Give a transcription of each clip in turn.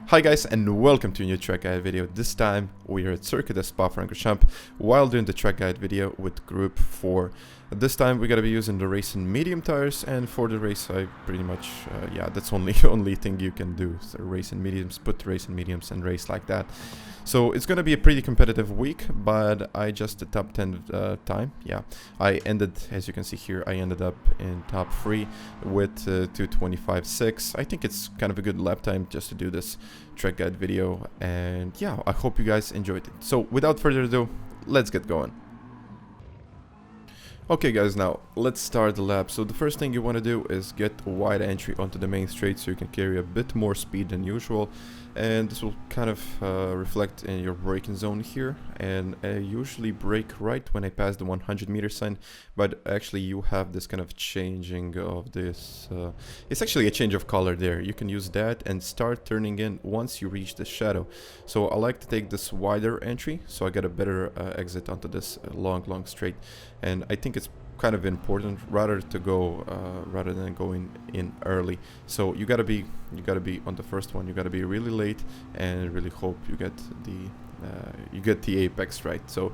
Hi guys, and welcome to a new track guide video. This time we are at Circuit at Franchorchamps while doing the track guide video with Gr.4. This time we're gonna be using the racing medium tires, and for the race I pretty much that's only thing you can do. So racing mediums, put racing mediums and race like that. So it's gonna be a pretty competitive week, but I just the top 10 time. Yeah, I ended, as you can see here, I ended up in top 3 with 2:25.6. I think it's kind of a good lap time just to do this track guide video, and yeah, I hope you guys enjoyed it. So without further ado, let's get going. Okay guys, now let's start the lap. So the first thing you want to do is get a wide entry onto the main straight so you can carry a bit more speed than usual, and this will kind of reflect in your braking zone here. And I usually brake right when I pass the 100-meter sign, but actually you have this kind of changing of this, it's actually a change of color there. You can use that and start turning in once you reach the shadow. So I like to take this wider entry so I get a better exit onto this long straight, and I think it's kind of important rather than going in early. So you gotta be on the first one. You gotta be really late and really hope you get the apex right. So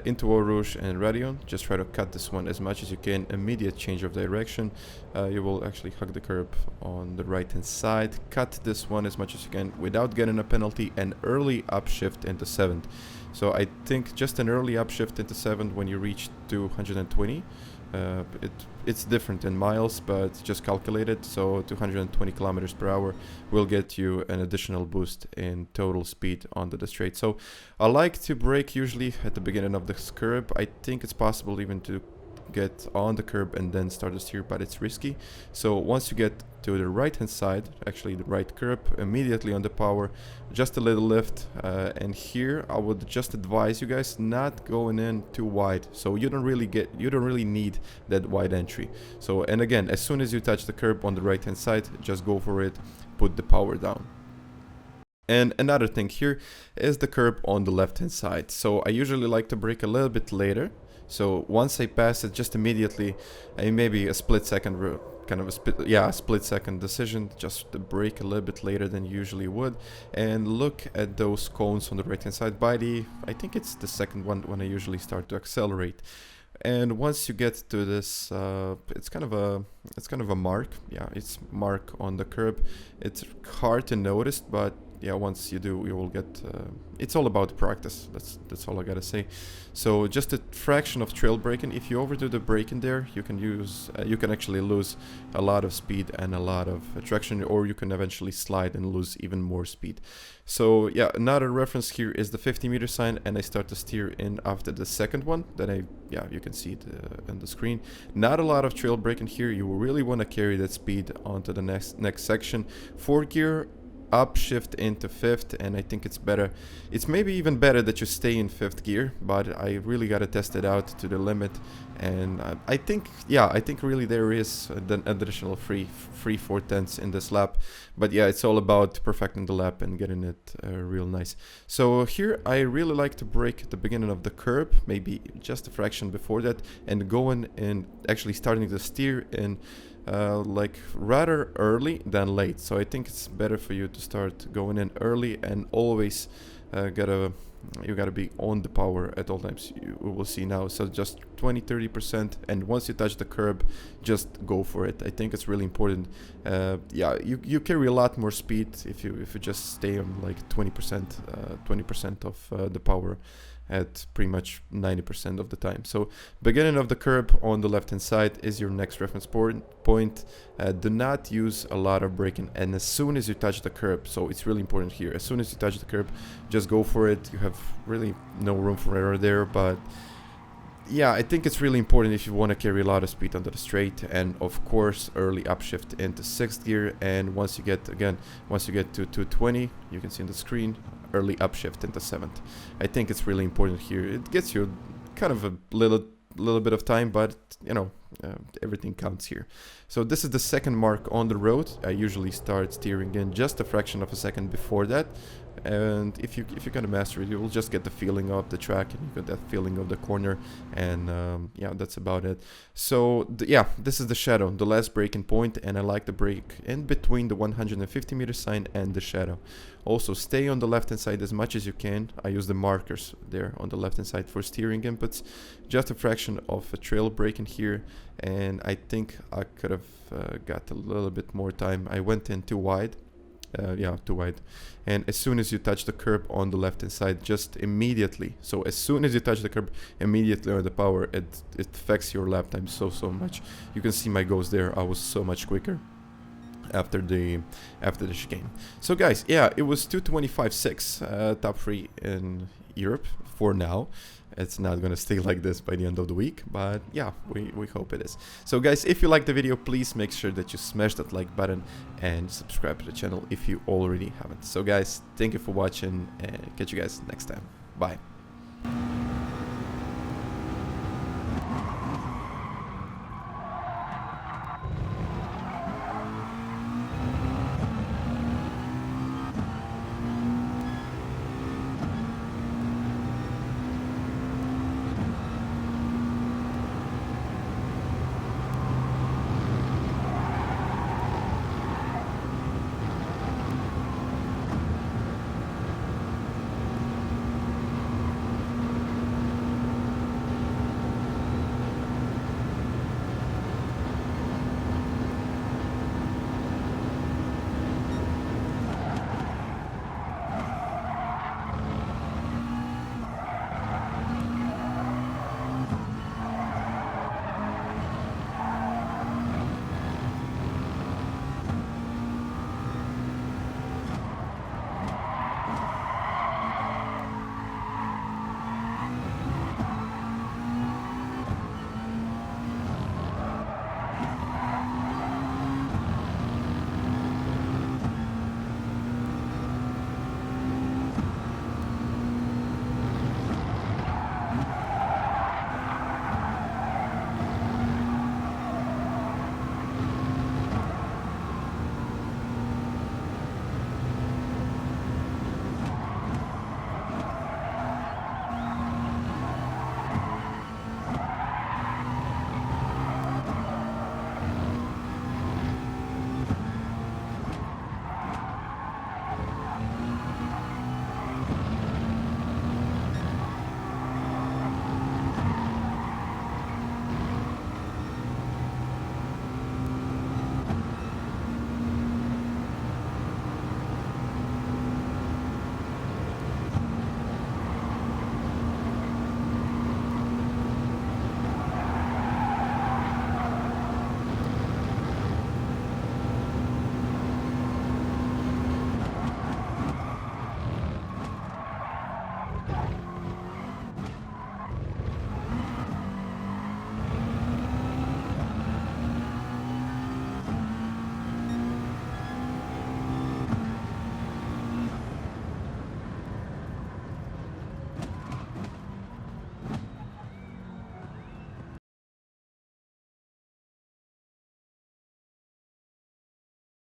into Eau Rouge and Radion, just try to cut this one as much as you can. Immediate change of direction. You will actually hug the curb on the right hand side. Cut this one as much as you can without getting a penalty, and early upshift into 7th. So I think just an early upshift into 7th when you reach 220. It's different in miles, but just calculate it. So 220 kilometers per hour will get you an additional boost in total speed onto the straight. So I like to brake usually at the beginning of this curb. I think it's possible even to get on the curb and then start to steer, but it's risky. So once you get to the right hand side, actually the right curb, immediately on the power, just a little lift, and here I would just advise you guys not going in too wide. So you don't really need that wide entry. So, and again, as soon as you touch the curb on the right hand side, just go for it, put the power down. And another thing here is the curb on the left hand side. So I usually like to brake a little bit later. So once I pass it, just immediately, maybe a split second, split second decision, just to brake a little bit later than you usually would, and look at those cones on the right hand side. I think it's the second one when I usually start to accelerate. And once you get to this, it's kind of a mark. Yeah, it's mark on the curb. It's hard to notice, but yeah, once you do, you will get. It's all about practice. That's all I gotta say. So just a fraction of trail braking. If you overdo the braking there, you can actually lose a lot of speed and a lot of traction, or you can eventually slide and lose even more speed. So yeah, another reference here is the 50-meter sign, and I start to steer in after the second one. Then you can see it on the screen. Not a lot of trail braking here. You really want to carry that speed onto the next section. 4th gear. Upshift into 5th, and I think it's maybe even better that you stay in 5th gear, but I really got to test it out to the limit. And I think really there is an additional 3/4 in this lap, but yeah, it's all about perfecting the lap and getting it real nice. So here I really like to brake at the beginning of the curb, maybe just a fraction before that, and going and actually starting to steer in like rather early than late. So I think it's better for you to start going in early, and always you gotta be on the power at all times. We will see now. So just 20-30%, and once you touch the curb, just go for it. I think it's really important. You carry a lot more speed if you just stay on like 20% of the power at pretty much 90% of the time. So beginning of the curb on the left hand side is your next reference point. Do not use a lot of braking, and as soon as you touch the curb, so it's really important here, as soon as you touch the curb, just go for it. You have really no room for error there, but yeah, I think it's really important if you want to carry a lot of speed onto the straight. And of course, early upshift into 6th gear, and once you get to 220, you can see on the screen, early upshift into 7th. I think it's really important here. It gets you kind of a little bit of time, but you know, everything counts here. So this is the second mark on the road. I usually start steering in just a fraction of a second before that. and if you kind of master it, you will just get the feeling of the track, and you get that feeling of the corner, and yeah, that's about it. So yeah, this is the shadow, the last braking point, and I like the brake in between the 150-meter sign and the shadow. Also, stay on the left hand side as much as you can. I use the markers there on the left hand side for steering inputs, just a fraction of a trail braking here, and I think I could have got a little bit more time. I went in too wide. Yeah, too wide. And as soon as you touch the curb on the left hand side, just immediately, so as soon as you touch the curb, immediately on the power, it affects your lap time so much. You can see my goes there. I was so much quicker after the chicane. So guys, yeah, it was 2:25.6, top 3 in Europe for now. It's not gonna stay like this by the end of the week, but yeah, we hope it is. So guys, if you like the video, please make sure that you smash that like button and subscribe to the channel if you already haven't. So guys, thank you for watching, and catch you guys next time. Bye.